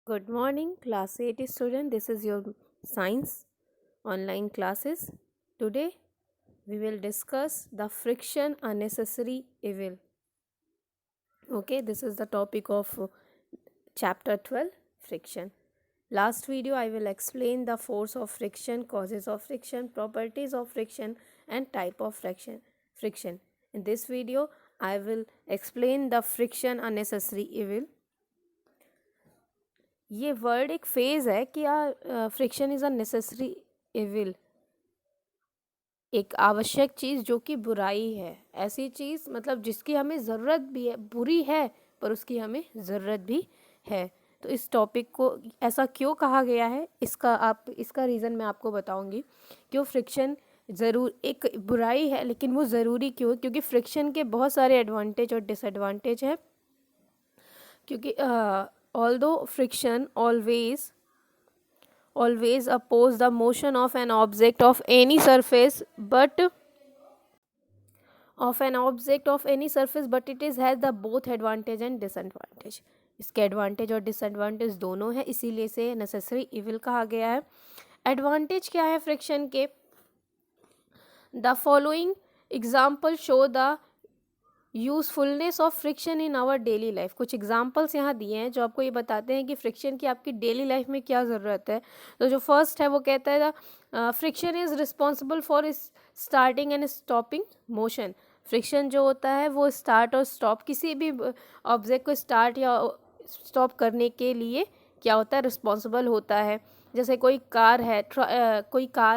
Good morning, class 8 student. This is your science online classes. Today we will discuss the friction unnecessary evil. Okay, this is the topic of chapter 12 friction. Last video I will explain the force of friction, causes of friction, properties of friction and type of friction. In this video I will explain the friction unnecessary evil. ये word एक phase है कि friction is a necessary evil, एक आवश्यक चीज़ जो कि बुराई है, ऐसी चीज़ मतलब जिसकी हमें ज़रूरत भी है, बुरी है पर उसकी हमें ज़रूरत भी है। तो इस टॉपिक को ऐसा क्यों कहा गया है, इसका रीज़न मैं आपको बताऊंगी। क्यों फ्रिक्शन ज़रूर एक बुराई है, लेकिन वो ज़रूरी क्यों? क्योंकि फ्रिक्शन के बहुत सारे एडवांटेज और डिसएडवांटेज हैं। क्योंकि although friction always oppose the motion of an object of any surface but it is has the both advantage and disadvantage. इसके एडवांटेज और डिसएडवांटेज दोनों हैं, इसीलिए इसे नेसेसरी इविल कहा गया है। एडवांटेज क्या है फ्रिक्शन के? The following example show the usefulness of friction in our daily life. कुछ एग्जांपल्स यहाँ दिए हैं जो आपको ये बताते हैं कि फ्रिक्शन की आपकी डेली लाइफ में क्या ज़रूरत है। तो जो फर्स्ट है वो कहता है friction is responsible for starting and stopping motion. Friction जो होता है वो स्टार्ट और स्टॉप, किसी भी ऑब्जेक्ट को स्टार्ट या स्टॉप करने के लिए क्या होता है, रिस्पॉन्सिबल होता है। जैसे कोई कार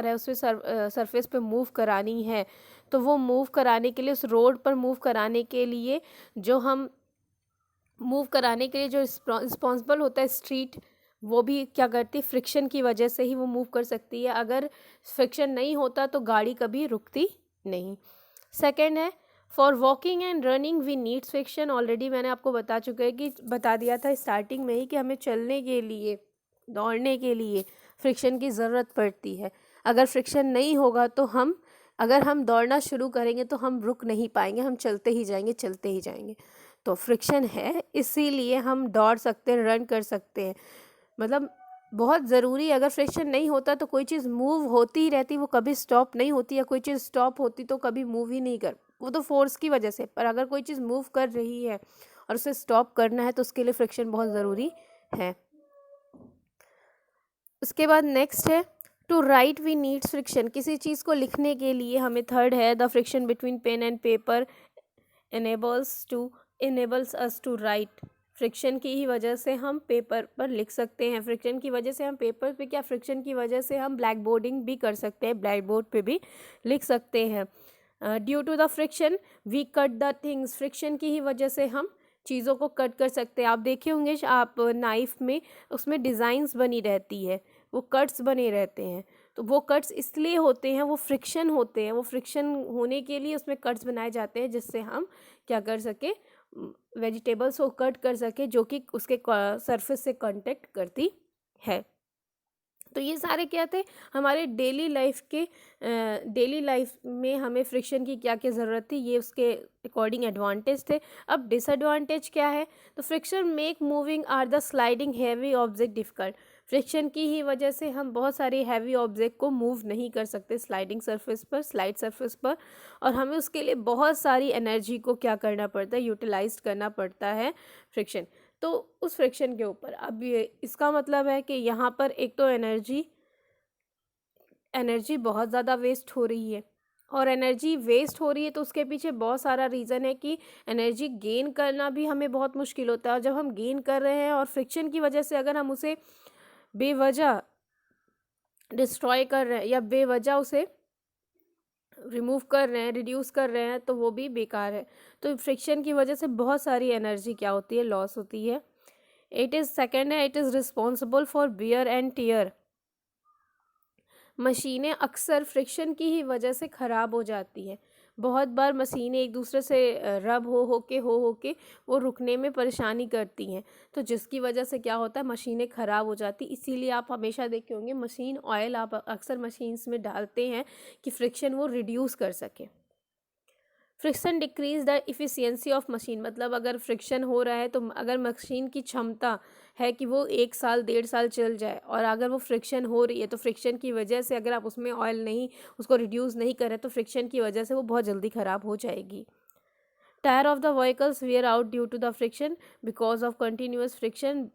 है उसमें सरफेस पे मूव करानी है, तो वो मूव कराने के लिए, उस रोड पर मूव कराने के लिए जो रिस्पॉन्सिबल होता है स्ट्रीट, वो भी क्या करती है, फ्रिक्शन की वजह से ही वो मूव कर सकती है। अगर फ्रिक्शन नहीं होता तो गाड़ी कभी रुकती नहीं। सेकंड है for walking and running we needs friction. Already मैंने आपको बता दिया था स्टार्टिंग में ही कि हमें चलने के लिए, दौड़ने के लिए फ्रिक्शन की ज़रूरत पड़ती है। अगर फ्रिक्शन नहीं होगा तो अगर हम दौड़ना शुरू करेंगे तो हम रुक नहीं पाएंगे, हम चलते ही जाएंगे। तो फ्रिक्शन है, इसीलिए हम दौड़ सकते हैं, रन कर सकते हैं, मतलब बहुत ज़रूरी। अगर फ्रिक्शन नहीं होता तो कोई चीज़ मूव होती ही रहती, वो कभी स्टॉप नहीं होती, या कोई चीज़ स्टॉप होती तो कभी मूव ही नहीं कर, वो तो फोर्स की वजह से। पर अगर कोई चीज़ मूव कर रही है और उसे स्टॉप करना है तो उसके लिए फ्रिक्शन बहुत ज़रूरी है। उसके बाद नेक्स्ट है to write we needs friction. किसी चीज़ को लिखने के लिए हमें, थर्ड है the friction between pen and paper enables us to write. Friction की ही वजह से हम पेपर पर लिख सकते हैं। फ्रिक्शन की वजह से हम पेपर पे क्या, फ्रिक्शन की वजह से हम ब्लैक बोर्डिंग भी कर सकते हैं, ब्लैक बोर्ड पे भी लिख सकते हैं। Due to the friction we cut the things. Friction की ही वजह से हम चीज़ों को कट कर सकते हैं। आप देखे होंगे आप नाइफ में, उसमें डिज़ाइंस बनी रहती है, वो कट्स बने रहते हैं। तो वो कट्स इसलिए होते हैं, वो फ्रिक्शन होते हैं, वो फ्रिक्शन होने के लिए उसमें कट्स बनाए जाते हैं, जिससे हम क्या कर सके, वेजिटेबल्स को कट कर सके जो कि उसके सरफेस से कांटेक्ट करती है। तो ये सारे क्या थे हमारे डेली लाइफ में हमें फ्रिक्शन की क्या क्या ज़रूरत थी, ये उसके अकॉर्डिंग एडवांटेज थे। अब डिसएडवांटेज क्या है? तो friction make moving are the sliding heavy object difficult. Friction की ही वजह से हम बहुत सारे हैवी ऑब्जेक्ट को मूव नहीं कर सकते स्लाइड सरफेस पर, और हमें उसके लिए बहुत सारी एनर्जी को क्या करना पड़ता है, यूटिलाइज करना पड़ता है फ्रिक्शन। तो उस फ्रिक्शन के ऊपर अब ये इसका मतलब है कि यहाँ पर एक तो एनर्जी बहुत ज़्यादा वेस्ट हो रही है, और एनर्जी वेस्ट हो रही है तो उसके पीछे बहुत सारा रीज़न है कि एनर्जी गेन करना भी हमें बहुत मुश्किल होता है। और जब हम गेन कर रहे हैं और फ्रिक्शन की वजह से अगर हम उसे बेवजह डिस्ट्रॉय कर रहे हैं या बेवजह उसे रिमूव कर रहे हैं, रिड्यूस कर रहे हैं, तो वो भी बेकार है। तो फ्रिक्शन की वजह से बहुत सारी एनर्जी क्या होती है, लॉस होती है। It is responsible for wear and tear. मशीनें अक्सर फ्रिक्शन की ही वजह से ख़राब हो जाती हैं। बहुत बार मशीनें एक दूसरे से रब हो के वो रुकने में परेशानी करती हैं, तो जिसकी वजह से क्या होता है, मशीनें ख़राब हो जाती। इसीलिए आप हमेशा देखे होंगे मशीन ऑयल आप अक्सर मशीन्स में डालते हैं कि फ्रिक्शन वो रिड्यूस कर सके। Friction decrease the efficiency of machine, मतलब अगर फ्रिक्शन हो रहा है तो अगर मशीन की क्षमता है कि वो 1 साल 1.5 साल चल जाए, और अगर वो फ्रिक्शन हो रही है तो फ्रिक्शन की वजह से अगर आप उसमें ऑयल नहीं, उसको रिड्यूस नहीं करें तो फ्रिक्शन की वजह से वो बहुत जल्दी ख़राब हो जाएगी। Tyre of the vehicles wear out due to the friction because of continuous friction.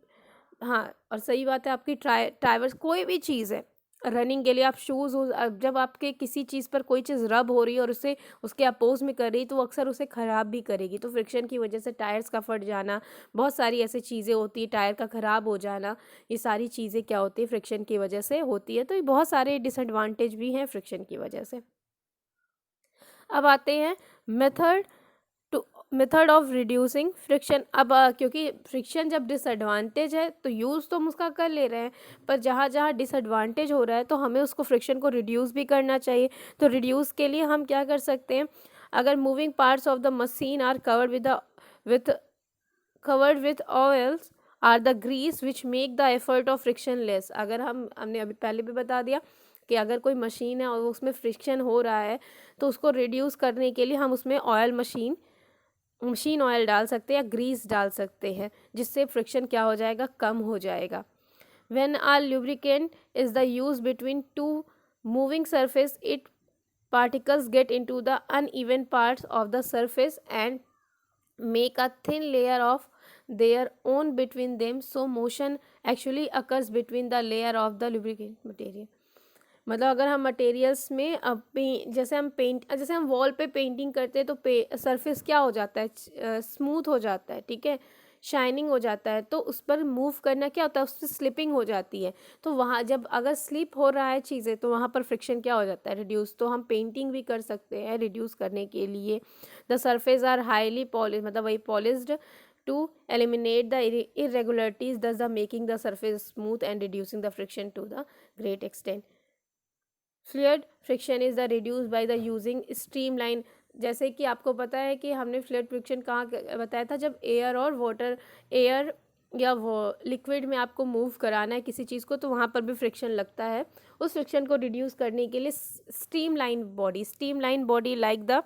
हाँ, और सही बात है आपकी। टायर्स कोई भी चीज़ है, रनिंग के लिए आप शूज़, जब आपके किसी चीज़ पर कोई चीज़ रब हो रही है और उसे उसके अपोज में कर रही है तो वो अक्सर उसे ख़राब भी करेगी। तो फ्रिक्शन की वजह से टायर्स का फट जाना, बहुत सारी ऐसी चीज़ें होती है, टायर का ख़राब हो जाना, ये सारी चीज़ें क्या होती है, फ्रिक्शन की वजह से होती है। तो ये बहुत सारे डिसएडवांटेज भी हैं फ्रिक्शन की वजह से। अब आते हैं method to method of reducing friction. अब क्योंकि फ्रिक्शन जब डिसएडवांटेज है तो यूज़ तो हम उसका कर ले रहे हैं, पर जहाँ जहाँ डिसएडवांटेज हो रहा है तो हमें उसको फ्रिक्शन को रिड्यूस भी करना चाहिए। तो रिड्यूस के लिए हम क्या कर सकते हैं, अगर moving parts of the machine are covered with oils are the grease which make the effort of friction less. अगर हमने अभी पहले भी बता दिया कि अगर कोई मशीन है और उसमें फ्रिक्शन हो रहा है तो उसको रिड्यूस करने के लिए हम उसमें मशीन ऑयल डाल सकते हैं या ग्रीस डाल सकते हैं, जिससे फ्रिक्शन क्या हो जाएगा, कम हो जाएगा। When are lubricant is the use between two moving surface, it particles get into the uneven parts of the surface and make a thin layer of their own between them, so motion actually occurs between the layer of the lubricant material। मतलब अगर हम materials में जैसे हम wall पे painting करते हैं तो सरफेस क्या हो जाता है, स्मूथ हो जाता है, ठीक है, शाइनिंग हो जाता है। तो उस पर मूव करना क्या होता है, उससे स्लिपिंग हो जाती है। तो वहाँ जब अगर स्लिप हो रहा है चीज़ें तो वहाँ पर फ्रिक्शन क्या हो जाता है, रिड्यूस। तो हम पेंटिंग भी कर सकते हैं रिड्यूस करने के लिए। The surface are highly polish, मतलब वही polished to eliminate the irregularities, thus the making the surface smooth and reducing the friction to the great extent. Fluid friction is the reduce by the using streamline. जैसे कि आपको पता है कि हमने fluid friction कहाँ बताया था, जब एयर या वो लिक्विड में आपको मूव कराना है किसी चीज़ को तो वहाँ पर भी फ्रिक्शन लगता है। उस फ्रिक्शन को रिड्यूस करने के लिए streamline body like the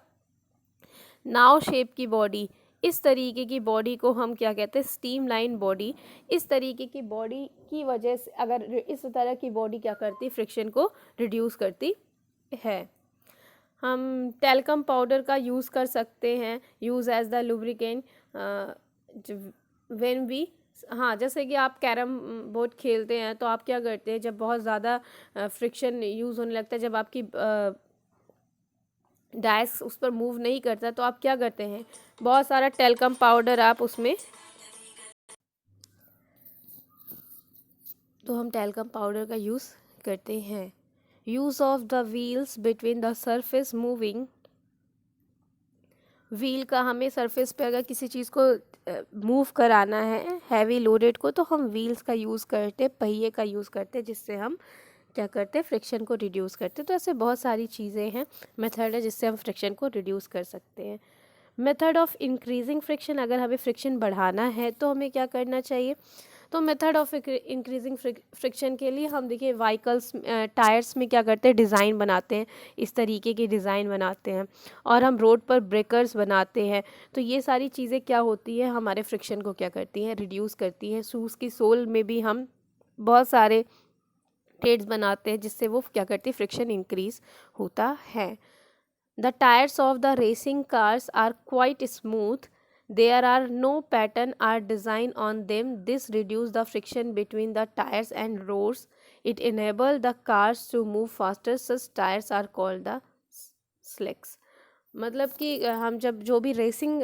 now shape की बॉडी, इस तरीके की बॉडी को हम क्या कहते हैं, स्ट्रीमलाइन बॉडी। इस तरीके की बॉडी की वजह से अगर इस तरह की बॉडी क्या करती है, फ्रिक्शन को रिड्यूस करती है। हम टेल्कम पाउडर का यूज़ कर सकते हैं, use as the lubricant when we. हाँ, जैसे कि आप कैरम बोर्ड खेलते हैं तो आप क्या करते हैं, जब बहुत ज़्यादा फ्रिक्शन यूज़ होने लगता है, जब आपकी डाइस उस पर मूव नहीं करता तो आप क्या करते हैं, बहुत सारा टेल्कम पाउडर आप उसमें, तो हम टेल्कम पाउडर का यूज़ करते हैं। Use of the wheels between the surface moving. Wheel का हमें सरफेस पे अगर किसी चीज़ को मूव कराना है हैवी लोडेड को तो हम व्हील्स का यूज़ करते, पहिए का यूज़ करते, जिससे हम क्या करते हैं, फ्रिक्शन को रिड्यूस करते। तो ऐसे बहुत सारी चीज़ें हैं, मेथड है जिससे हम फ्रिक्शन को रिड्यूस कर सकते हैं। मेथड ऑफ इंक्रीजिंग फ्रिक्शन, अगर हमें फ्रिक्शन बढ़ाना है तो हमें क्या करना चाहिए, तो मेथड ऑफ इंक्रीजिंग फ्रिक्शन के लिए हम देखिए व्हीकल्स टायर्स में क्या करते हैं, डिज़ाइन बनाते हैं, इस तरीके की डिज़ाइन बनाते हैं, और हम रोड पर ब्रेकर्स बनाते हैं। तो ये सारी चीज़ें क्या होती है, हमारे फ्रिक्शन को क्या करती हैं, रिड्यूस करती हैं। शूज़ की सोल में भी हम बहुत सारे ट्रेड्स बनाते हैं जिससे वो क्या करती है, फ्रिक्शन इंक्रीज होता है। The tyres of the racing cars are quite smooth, there are no pattern or design on them, this reduce the friction between the tires and roads, it enable the cars to move faster, such tires are called the slicks। मतलब कि हम जब जो भी racing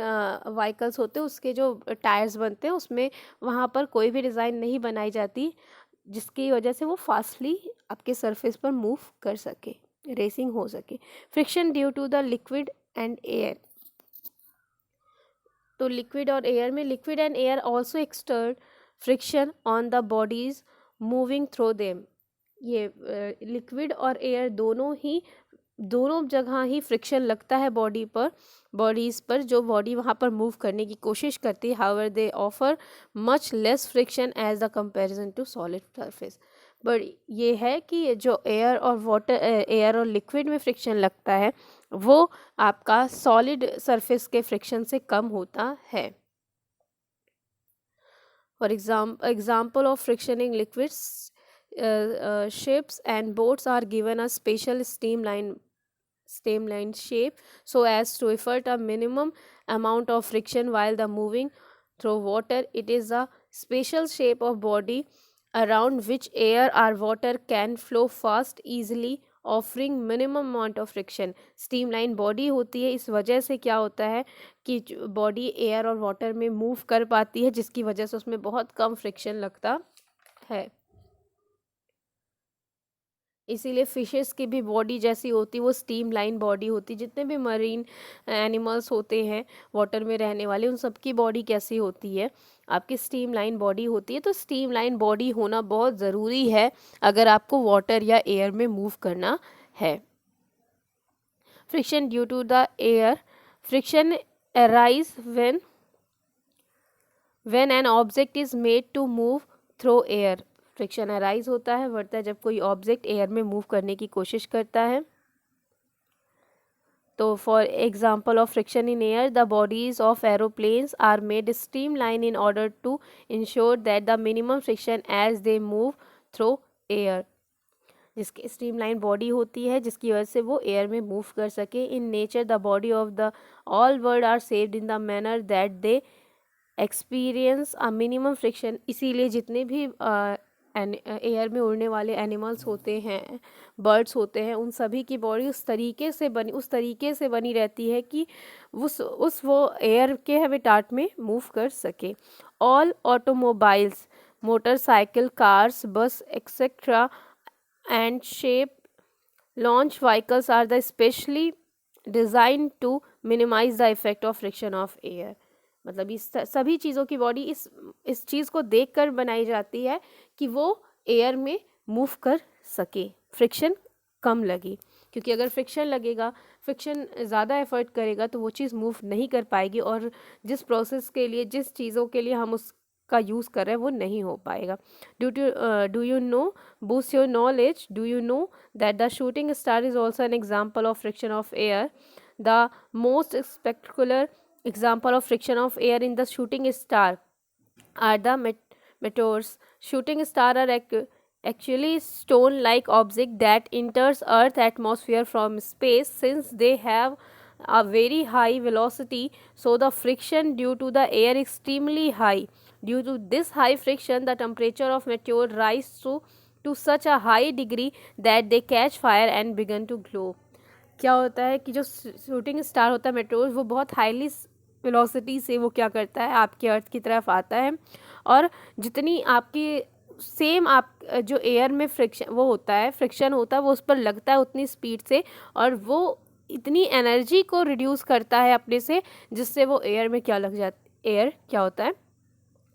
vehicles होते हैं उसके जो टायर्स बनते हैं उसमें वहाँ पर कोई भी डिज़ाइन नहीं बनाई जाती जिसकी वजह से वो फास्टली आपके सरफेस पर मूव कर सके, रेसिंग हो सके। Friction due to the liquid and air, तो लिक्विड और एयर में, liquid and air also exert friction on the bodies moving through them. ये लिक्विड और एयर दोनों जगह ही फ्रिक्शन लगता है बॉडीज़ पर, जो बॉडी वहाँ पर मूव करने की कोशिश करती है। However they offer much less friction as the comparison to solid surface. But ये है कि जो एयर और लिक्विड में फ्रिक्शन लगता है वो आपका सॉलिड सरफेस के फ्रिक्शन से कम होता है। For example of frictioning liquids, ships and boats are given a special streamline shape so as to effort a minimum amount of friction while the moving through water. It is a special shape of body around which air or water can flow fast easily, offering minimum amount of friction. Streamline body होती है, इस वजह से क्या होता है कि body air और वाटर में मूव कर पाती है, जिसकी वजह से उसमें बहुत कम फ्रिक्शन लगता है। इसीलिए फिशेस की भी बॉडी जैसी होती है, वो स्टीम लाइन बॉडी होती है। जितने भी मरीन एनिमल्स होते हैं वाटर में रहने वाले, उन सबकी बॉडी कैसी होती है, आपकी स्टीम लाइन बॉडी होती है। तो स्टीम लाइन बॉडी होना बहुत ज़रूरी है अगर आपको वाटर या एयर में मूव करना है। Friction due to the air, friction arise when an object is made to move through air. Friction arise होता है, बढ़ता है जब कोई ऑब्जेक्ट एयर में मूव करने की कोशिश करता है। तो for example of friction in air, the bodies of aeroplanes are made streamline in order to ensure that the minimum friction as they move through air. जिसकी स्ट्रीमलाइन बॉडी होती है जिसकी वजह से वो एयर में मूव कर सके। In nature the body of the all word are saved in the manner that they experience a minimum friction. इसीलिए जितने भी एयर में उड़ने वाले एनिमल्स होते हैं, बर्ड्स होते हैं, उन सभी की बॉडी उस तरीके से बनी रहती है कि वो एयर के हैबिटाट में मूव कर सके। All automobiles, motorcycle, cars, bus etcetera and shape launch vehicles are the specially design to minimise the effect of friction of air. मतलब इस सभी चीज़ों की बॉडी इस चीज़ को देखकर बनाई जाती है कि वो एयर में मूव कर सके, फ्रिक्शन कम लगे। क्योंकि अगर फ्रिक्शन लगेगा, फ्रिक्शन ज़्यादा एफर्ट करेगा तो वो चीज़ मूव नहीं कर पाएगी और जिस प्रोसेस के लिए, जिस चीज़ों के लिए हम उसका यूज़ कर रहे हैं वो नहीं हो पाएगा। Do you know, boost your knowledge, do you know that the shooting star is also an example of friction of air. The most spectacular example of friction of air in the shooting star are the meteors. Shooting star are actually stone-like object that enters Earth atmosphere from space. Since they have a very high velocity, so the friction due to the air is extremely high. Due to this high friction, the temperature of meteor rise to such a high degree that they catch fire and begin to glow. क्या होता है कि जो shooting star होता है metros, वो बहुत highly velocity से वो क्या करता है, आपके अर्थ की तरफ आता है और जितनी आपकी सेम आप जो एयर में फ्रिक्शन वो होता है, फ्रिक्शन होता है, वो उस पर लगता है उतनी स्पीड से और वो इतनी एनर्जी को रिड्यूस करता है अपने से, जिससे वो एयर में क्या लग जाता है, एयर क्या होता है,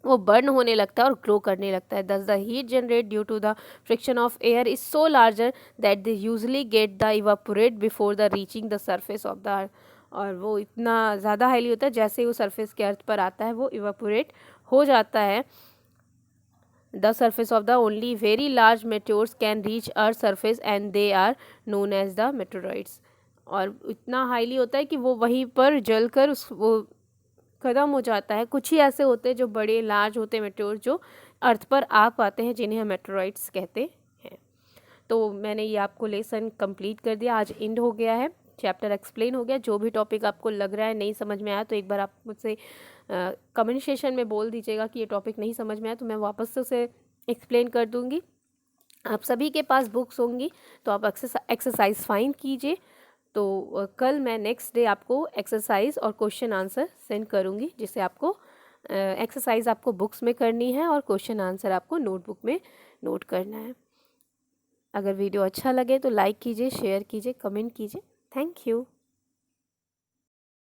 वो बर्न होने लगता है और ग्रो करने लगता है। Thus the heat generate due to the friction of air is so larger that they usually get the evaporate before the reaching the surface of the earth. और वो इतना ज़्यादा हाईली होता है, जैसे ही वो सरफेस के अर्थ पर आता है वो इवापोरेट हो जाता है। The surface of the only very large meteors can reach earth surface and they are known as the meteoroids. और इतना हाईली होता है कि वो वहीं पर जलकर वो ख़त्म हो जाता है। कुछ ही ऐसे होते हैं जो बड़े लार्ज होते हैं मेट्योर, जो अर्थ पर आ पाते हैं, जिन्हें हम मेट्रोइड्स कहते हैं। तो मैंने ये आपको लेसन कंप्लीट कर दिया, आज एंड हो गया है, चैप्टर एक्सप्लेन हो गया। जो भी टॉपिक आपको लग रहा है नहीं समझ में आया तो एक बार आप मुझसे कमेंट सेशन में बोल दीजिएगा कि ये टॉपिक नहीं समझ में आया, तो मैं वापस से उसे एक्सप्लेन कर दूँगी। आप सभी के पास बुक्स होंगी तो आप एक्सरसाइज फाइंड कीजिए। तो कल मैं नेक्स्ट डे आपको एक्सरसाइज और क्वेश्चन आंसर सेंड करूँगी, जिससे आपको एक्सरसाइज आपको बुक्स में करनी है और क्वेश्चन आंसर आपको नोटबुक में नोट करना है। अगर वीडियो अच्छा लगे तो लाइक कीजिए, शेयर कीजिए, कमेंट कीजिए। Thank you.